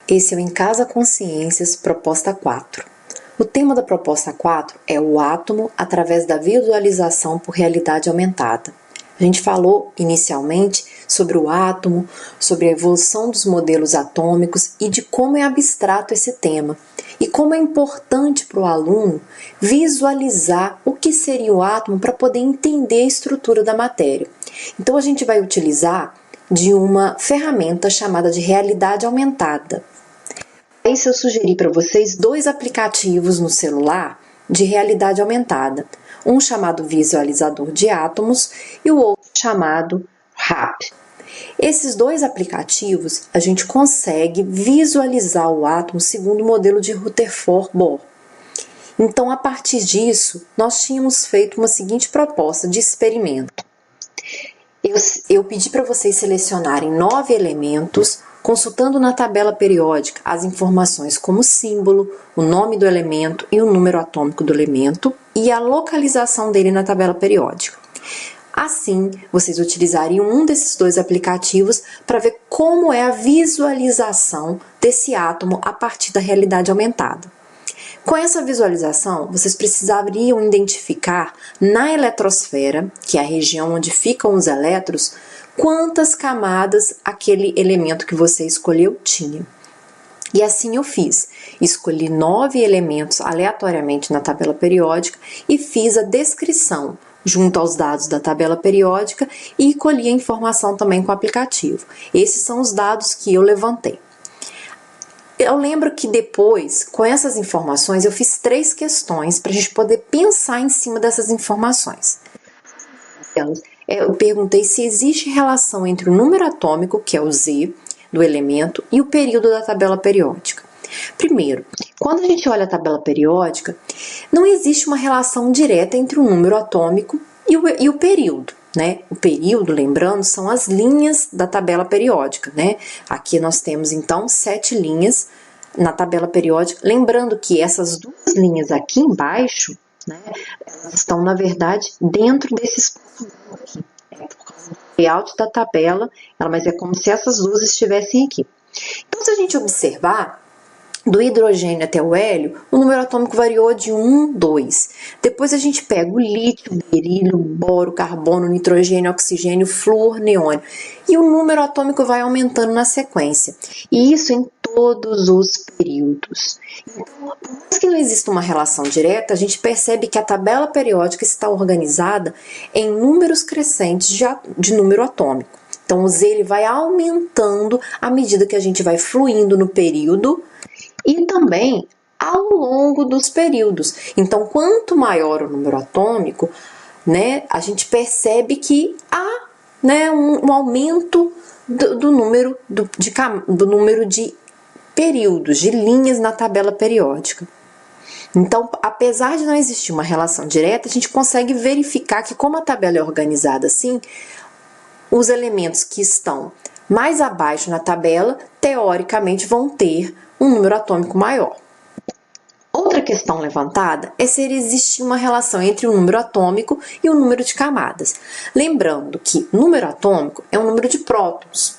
Esse é o Em Casa Consciências, proposta 4. O tema da proposta 4 é o átomo através da visualização por realidade aumentada. A gente falou inicialmente sobre o átomo, sobre a evolução dos modelos atômicos e de como é abstrato esse tema e como é importante para o aluno visualizar o que seria o átomo para poder entender a estrutura da matéria. Então a gente vai utilizar de uma ferramenta chamada de realidade aumentada. Aí eu sugeri para vocês dois aplicativos no celular de realidade aumentada, um chamado Visualizador de Átomos e o outro chamado RAP. Esses dois aplicativos a gente consegue visualizar o átomo segundo o modelo de Rutherford-Bohr. Então, a partir disso, nós tínhamos feito uma seguinte proposta de experimento. Eu pedi para vocês selecionarem 9 elementos, consultando na tabela periódica as informações como símbolo, o nome do elemento e o número atômico do elemento e a localização dele na tabela periódica. Assim, vocês utilizariam um desses dois aplicativos para ver como é a visualização desse átomo a partir da realidade aumentada. Com essa visualização, vocês precisariam identificar na eletrosfera, que é a região onde ficam os elétrons, quantas camadas aquele elemento que você escolheu tinha. E assim eu fiz. Escolhi 9 elementos aleatoriamente na tabela periódica e fiz a descrição junto aos dados da tabela periódica e colhi a informação também com o aplicativo. Esses são os dados que eu levantei. Eu lembro que depois, com essas informações, eu fiz 3 questões para a gente poder pensar em cima dessas informações. Eu perguntei se existe relação entre o número atômico, que é o Z, do elemento, e o período da tabela periódica. Primeiro, quando a gente olha a tabela periódica, não existe uma relação direta entre o número atômico e o período. Né? O período, lembrando, são as linhas da tabela periódica. Né? Aqui nós temos, então, 7 linhas na tabela periódica. Lembrando que essas 2 linhas aqui embaixo, né, elas estão, na verdade, dentro desse espaço aqui. É por causa do layout da tabela, mas é como se essas 2 estivessem aqui. Então, se a gente observar, do hidrogênio até o hélio, o número atômico variou de 1, 2. Depois a gente pega o lítio, o berílio, o boro, o carbono, o nitrogênio, o oxigênio, o flúor, o neônio. E o número atômico vai aumentando na sequência. E isso em todos os períodos. Então, por mais que não exista uma relação direta, a gente percebe que a tabela periódica está organizada em números crescentes de número atômico. Então, o Z ele vai aumentando à medida que a gente vai fluindo no período e também ao longo dos períodos. Então, quanto maior o número atômico, né, a gente percebe que há, né, um aumento do número de períodos, de linhas na tabela periódica. Então, apesar de não existir uma relação direta, a gente consegue verificar que, como a tabela é organizada assim, os elementos que estão mais abaixo na tabela, teoricamente, vão ter um número atômico maior. Outra questão levantada é se existe uma relação entre o número atômico e o número de camadas. Lembrando que número atômico é um número de prótons.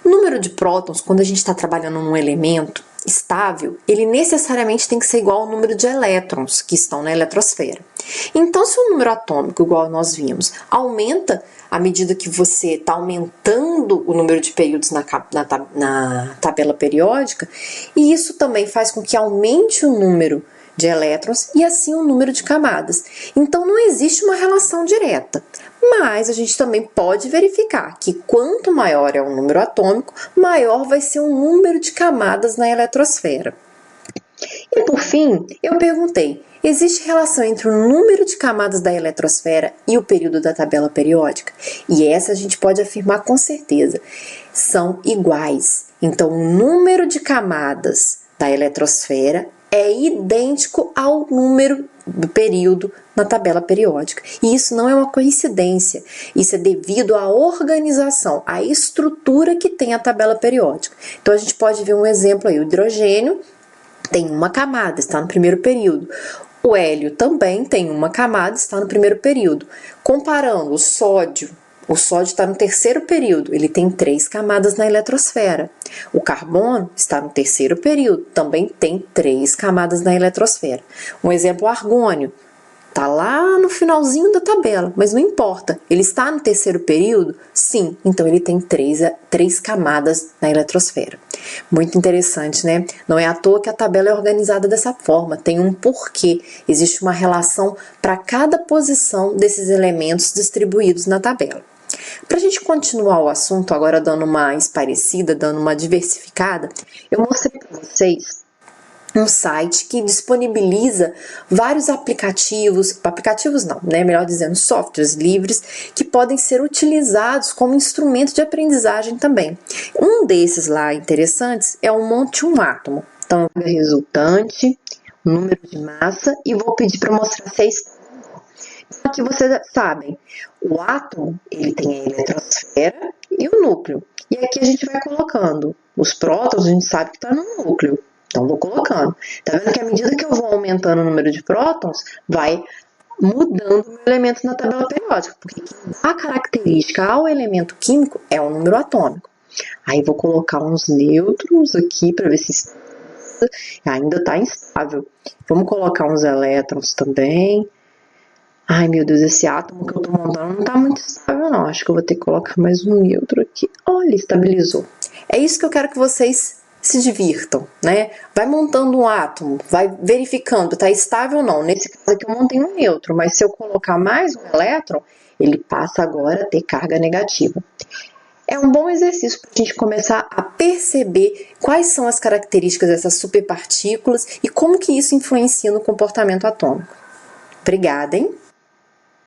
O número de prótons, quando a gente está trabalhando num elemento estável, ele necessariamente tem que ser igual ao número de elétrons que estão na eletrosfera. Então, se o número atômico, igual nós vimos, aumenta à medida que você está aumentando o número de períodos na tabela periódica, e isso também faz com que aumente o número de elétrons e assim o número de camadas. Então, não existe uma relação direta, mas a gente também pode verificar que quanto maior é o número atômico, maior vai ser o número de camadas na eletrosfera. E por fim, eu perguntei, existe relação entre o número de camadas da eletrosfera e o período da tabela periódica? E essa a gente pode afirmar com certeza, são iguais. Então, o número de camadas da eletrosfera é idêntico ao número do período na tabela periódica. E isso não é uma coincidência, isso é devido à organização, à estrutura que tem a tabela periódica. Então, a gente pode ver um exemplo aí, o hidrogênio tem uma camada, está no primeiro período. O hélio também tem uma camada, está no primeiro período. Comparando o sódio, O sódio está no terceiro período, ele tem 3 camadas na eletrosfera. O carbono está no terceiro período, também tem 3 camadas na eletrosfera. Um exemplo, o argônio. Está lá no finalzinho da tabela, mas não importa. Ele está no terceiro período? Sim, então ele tem 3 camadas na eletrosfera. Muito interessante, né? Não é à toa que a tabela é organizada dessa forma, tem um porquê. Existe uma relação para cada posição desses elementos distribuídos na tabela. Para a gente continuar o assunto, agora dando uma esparecida, dando uma diversificada, eu mostrei para vocês um site que disponibiliza vários aplicativos não, né? Melhor dizendo, softwares livres que podem ser utilizados como instrumento de aprendizagem também. Um desses lá interessantes é o Monte um Átomo. Então, eu vou resultante, o número de massa e vou pedir para mostrar 6. Aqui vocês sabem, o átomo ele tem a eletrosfera e o núcleo. E aqui a gente vai colocando os prótons, a gente sabe que está no núcleo. Então, vou colocando. Tá vendo que à medida que eu vou aumentando o número de prótons, vai mudando o elemento na tabela periódica, porque a característica ao elemento químico é o número atômico. Aí, vou colocar uns nêutrons aqui para ver se ainda está instável. Vamos colocar uns elétrons também. Ai, meu Deus, esse átomo que eu estou montando não está muito estável, não. Acho que eu vou ter que colocar mais um nêutron aqui. Olha, estabilizou. É isso que eu quero que vocês se divirtam, né? Vai montando um átomo, vai verificando, tá estável ou não. Nesse caso aqui eu montei um nêutron, mas se eu colocar mais um elétron, ele passa agora a ter carga negativa. É um bom exercício para a gente começar a perceber quais são as características dessas superpartículas e como que isso influencia no comportamento atômico. Obrigada, hein?